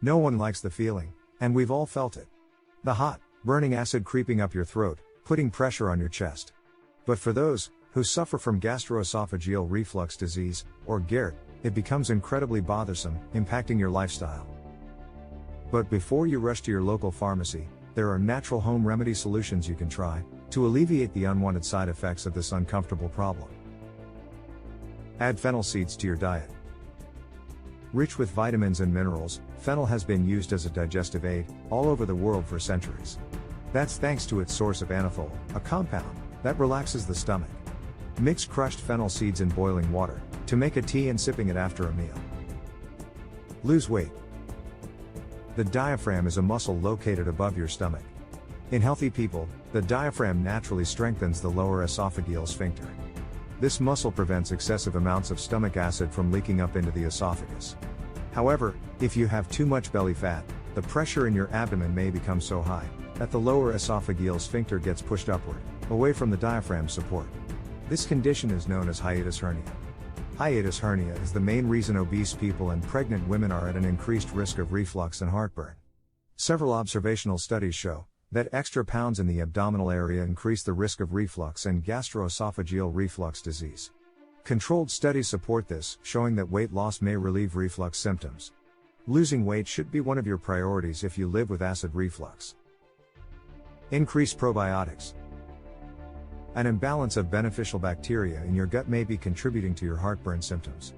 No one likes the feeling, and we've all felt it. The hot, burning acid creeping up your throat, putting pressure on your chest. But for those who suffer from gastroesophageal reflux disease, or gerd, it becomes incredibly bothersome, impacting your lifestyle. But before you rush to your local pharmacy, there are natural home remedy solutions you can try to alleviate the unwanted side effects of this uncomfortable problem. Add fennel seeds to your diet. Rich with vitamins and minerals, fennel has been used as a digestive aid all over the world for centuries. That's thanks to its source of anethol, a compound that relaxes the stomach. Mix crushed fennel seeds in boiling water to make a tea and sipping it after a meal. Lose weight. The diaphragm is a muscle located above your stomach. In healthy people, the diaphragm naturally strengthens the lower esophageal sphincter. This muscle prevents excessive amounts of stomach acid from leaking up into the esophagus. However, if you have too much belly fat, the pressure in your abdomen may become so high that the lower esophageal sphincter gets pushed upward, away from the diaphragm support. This condition is known as hiatus hernia. Hiatus hernia is the main reason obese people and pregnant women are at an increased risk of reflux and heartburn. Several observational studies show that extra pounds in the abdominal area increase the risk of reflux and gastroesophageal reflux disease. Controlled studies support this, showing that weight loss may relieve reflux symptoms. Losing weight should be one of your priorities if you live with acid reflux. Increase probiotics. An imbalance of beneficial bacteria in your gut may be contributing to your heartburn symptoms.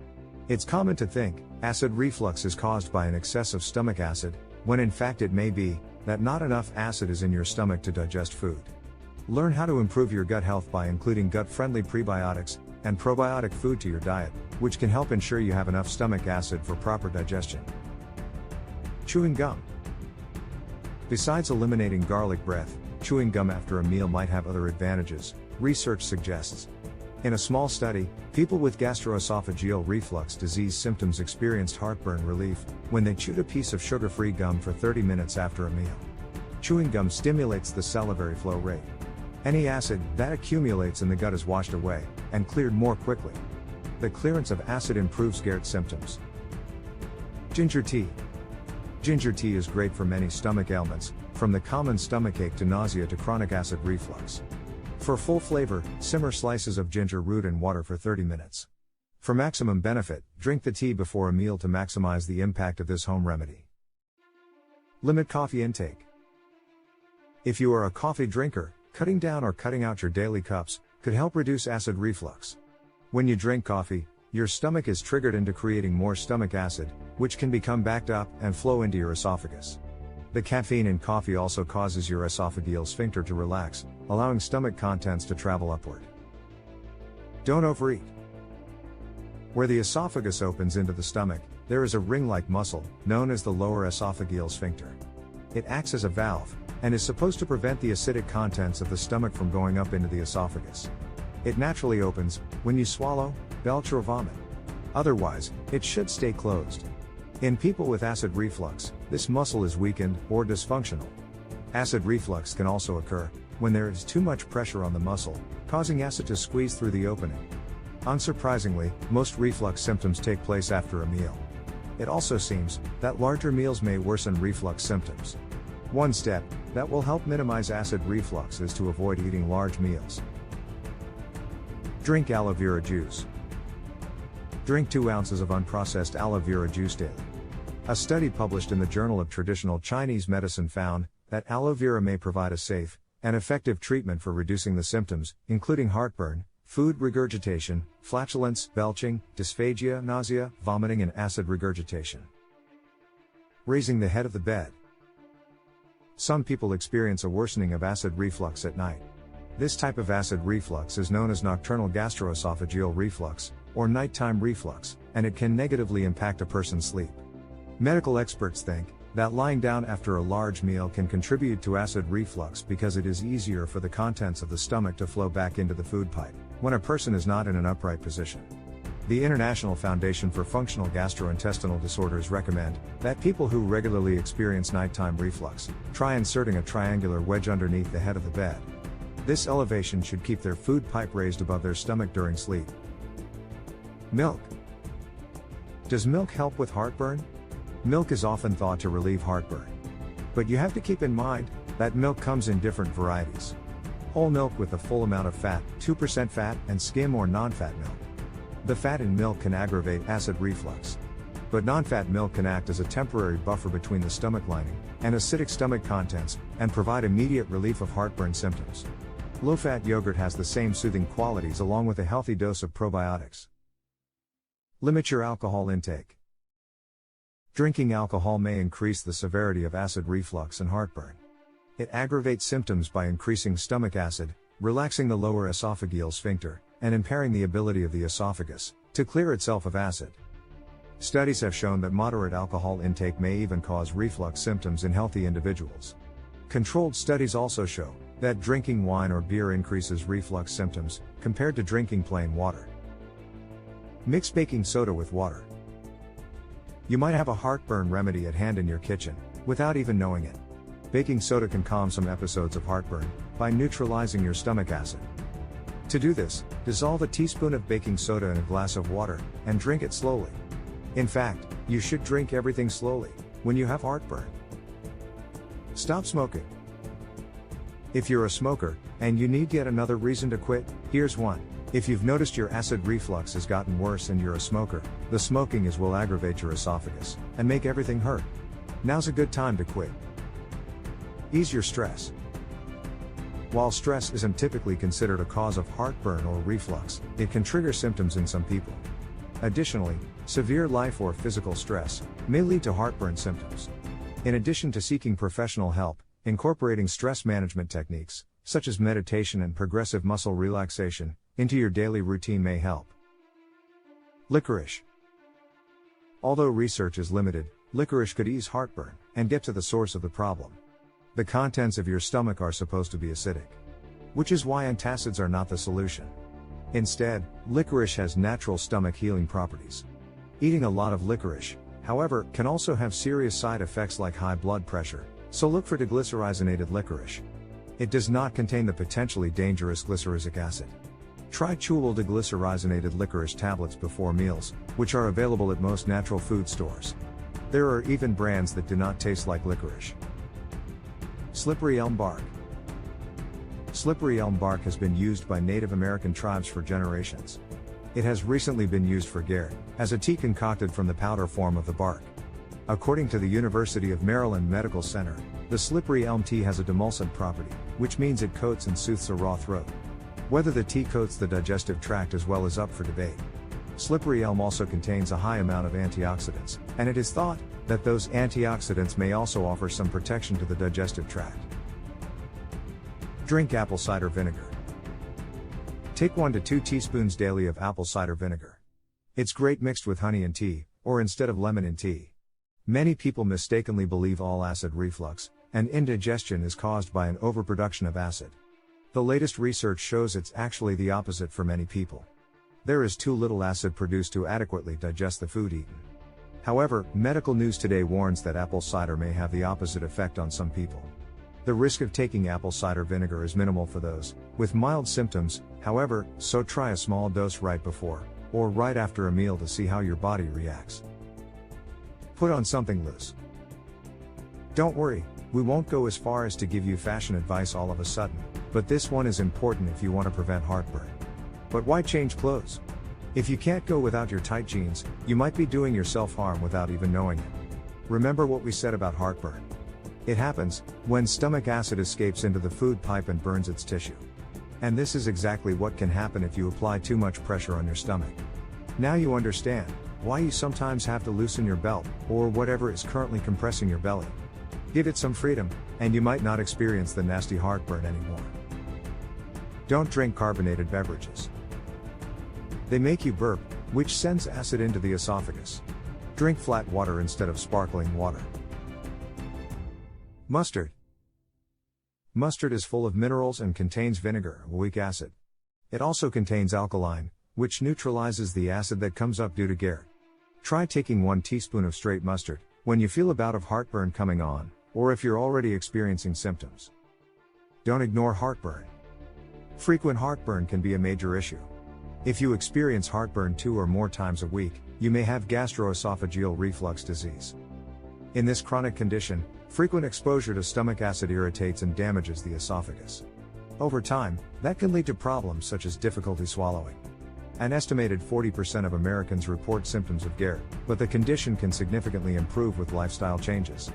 It's common to think acid reflux is caused by an excess of stomach acid, when in fact it may be that not enough acid is in your stomach to digest food. Learn how to improve your gut health by including gut-friendly prebiotics and probiotic food to your diet, which can help ensure you have enough stomach acid for proper digestion. Chewing gum. Besides eliminating garlic breath, chewing gum after a meal might have other advantages, research suggests. In a small study, people with gastroesophageal reflux disease symptoms experienced heartburn relief when they chewed a piece of sugar-free gum for 30 minutes after a meal. Chewing gum stimulates the salivary flow rate. Any acid that accumulates in the gut is washed away and cleared more quickly. The clearance of acid improves gerd symptoms. Ginger tea. Ginger tea is great for many stomach ailments, from the common stomachache to nausea to chronic acid reflux. For full flavor, simmer slices of ginger root in water for 30 minutes. For maximum benefit, drink the tea before a meal to maximize the impact of this home remedy. Limit coffee intake. If you are a coffee drinker, cutting down or cutting out your daily cups could help reduce acid reflux. When you drink coffee, your stomach is triggered into creating more stomach acid, which can become backed up and flow into your esophagus. The caffeine in coffee also causes your esophageal sphincter to relax, allowing stomach contents to travel upward. Don't overeat. Where the esophagus opens into the stomach, there is a ring-like muscle, known as the lower esophageal sphincter. It acts as a valve, and is supposed to prevent the acidic contents of the stomach from going up into the esophagus. It naturally opens when you swallow, belch or vomit. Otherwise, it should stay closed. In people with acid reflux, this muscle is weakened or dysfunctional. Acid reflux can also occur when there is too much pressure on the muscle, causing acid to squeeze through the opening. Unsurprisingly, most reflux symptoms take place after a meal. It also seems that larger meals may worsen reflux symptoms. One step that will help minimize acid reflux is to avoid eating large meals. Drink aloe vera juice. Drink 2 ounces of unprocessed aloe vera juice daily. A study published in the Journal of Traditional Chinese Medicine found that aloe vera may provide a safe and effective treatment for reducing the symptoms, including heartburn, food regurgitation, flatulence, belching, dysphagia, nausea, vomiting and acid regurgitation. Raising the head of the bed. Some people experience a worsening of acid reflux at night. This type of acid reflux is known as nocturnal gastroesophageal reflux, or nighttime reflux, and it can negatively impact a person's sleep. Medical experts think that lying down after a large meal can contribute to acid reflux because it is easier for the contents of the stomach to flow back into the food pipe when a person is not in an upright position. The International Foundation for Functional Gastrointestinal Disorders recommend that people who regularly experience nighttime reflux try inserting a triangular wedge underneath the head of the bed. This elevation should keep their food pipe raised above their stomach during sleep. Milk. Does milk help with heartburn? Milk is often thought to relieve heartburn. But you have to keep in mind that milk comes in different varieties. Whole milk with the full amount of fat, 2% fat, and skim or non-fat milk. The fat in milk can aggravate acid reflux. But non-fat milk can act as a temporary buffer between the stomach lining and acidic stomach contents, and provide immediate relief of heartburn symptoms. Low-fat yogurt has the same soothing qualities along with a healthy dose of probiotics. Limit your alcohol intake. Drinking alcohol may increase the severity of acid reflux and heartburn. It aggravates symptoms by increasing stomach acid, relaxing the lower esophageal sphincter, and impairing the ability of the esophagus to clear itself of acid. Studies have shown that moderate alcohol intake may even cause reflux symptoms in healthy individuals. Controlled studies also show that drinking wine or beer increases reflux symptoms compared to drinking plain water. Mix baking soda with water. You might have a heartburn remedy at hand in your kitchen without even knowing it. Baking soda can calm some episodes of heartburn by neutralizing your stomach acid. To do this, dissolve a teaspoon of baking soda in a glass of water and drink it slowly. In fact, you should drink everything slowly when you have heartburn. Stop smoking. If you're a smoker and you need yet another reason to quit, here's one. If you've noticed your acid reflux has gotten worse and you're a smoker, the smoking will aggravate your esophagus and make everything hurt. Now's a good time to quit. Ease your stress. While stress isn't typically considered a cause of heartburn or reflux, it can trigger symptoms in some people. Additionally, severe life or physical stress may lead to heartburn symptoms. In addition to seeking professional help, incorporating stress management techniques, such as meditation and progressive muscle relaxation, into your daily routine may help. Licorice. Although research is limited, licorice could ease heartburn and get to the source of the problem. The contents of your stomach are supposed to be acidic, which is why antacids are not the solution. Instead, licorice has natural stomach healing properties. Eating a lot of licorice, however, can also have serious side effects like high blood pressure, so look for deglycerinated licorice. It does not contain the potentially dangerous glyceric acid. Try chewable deglycerinated licorice tablets before meals, which are available at most natural food stores. There are even brands that do not taste like licorice. Slippery elm bark. Slippery elm bark has been used by Native American tribes for generations. It has recently been used for gerd, as a tea concocted from the powder form of the bark. According to the University of Maryland Medical Center, the slippery elm tea has a demulcent property, which means it coats and soothes a raw throat. Whether the tea coats the digestive tract as well is up for debate. Slippery elm also contains a high amount of antioxidants, and it is thought that those antioxidants may also offer some protection to the digestive tract. Drink apple cider vinegar. Take 1 to 2 teaspoons daily of apple cider vinegar. It's great mixed with honey and tea, or instead of lemon in tea. Many people mistakenly believe all acid reflux and indigestion is caused by an overproduction of acid. The latest research shows it's actually the opposite for many people. There is too little acid produced to adequately digest the food eaten. However, medical news today warns that apple cider may have the opposite effect on some people. The risk of taking apple cider vinegar is minimal for those with mild symptoms, however, so try a small dose right before or right after a meal to see how your body reacts. Put on something loose. Don't worry, we won't go as far as to give you fashion advice all of a sudden, but this one is important if you want to prevent heartburn. But why change clothes? If you can't go without your tight jeans, you might be doing yourself harm without even knowing it. Remember what we said about heartburn. It happens when stomach acid escapes into the food pipe and burns its tissue. And this is exactly what can happen if you apply too much pressure on your stomach. Now you understand why you sometimes have to loosen your belt, or whatever is currently compressing your belly. Give it some freedom, and you might not experience the nasty heartburn anymore. Don't drink carbonated beverages. They make you burp, which sends acid into the esophagus. Drink flat water instead of sparkling water. Mustard. Mustard is full of minerals and contains vinegar, oleic acid. It also contains alkaline, which neutralizes the acid that comes up due to gerd. Try taking 1 teaspoon of straight mustard when you feel a bout of heartburn coming on, or if you're already experiencing symptoms. Don't ignore heartburn. Frequent heartburn can be a major issue. If you experience heartburn 2 or more times a week, you may have gastroesophageal reflux disease. In this chronic condition, frequent exposure to stomach acid irritates and damages the esophagus. Over time, that can lead to problems such as difficulty swallowing. An estimated 40% of Americans report symptoms of gerd, but the condition can significantly improve with lifestyle changes.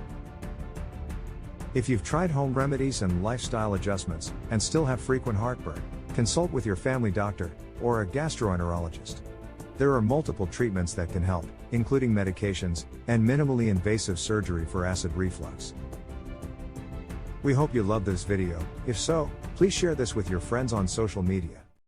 If you've tried home remedies and lifestyle adjustments, and still have frequent heartburn, consult with your family doctor, or a gastroenterologist. There are multiple treatments that can help, including medications, and minimally invasive surgery for acid reflux. We hope you loved this video. If so, please share this with your friends on social media.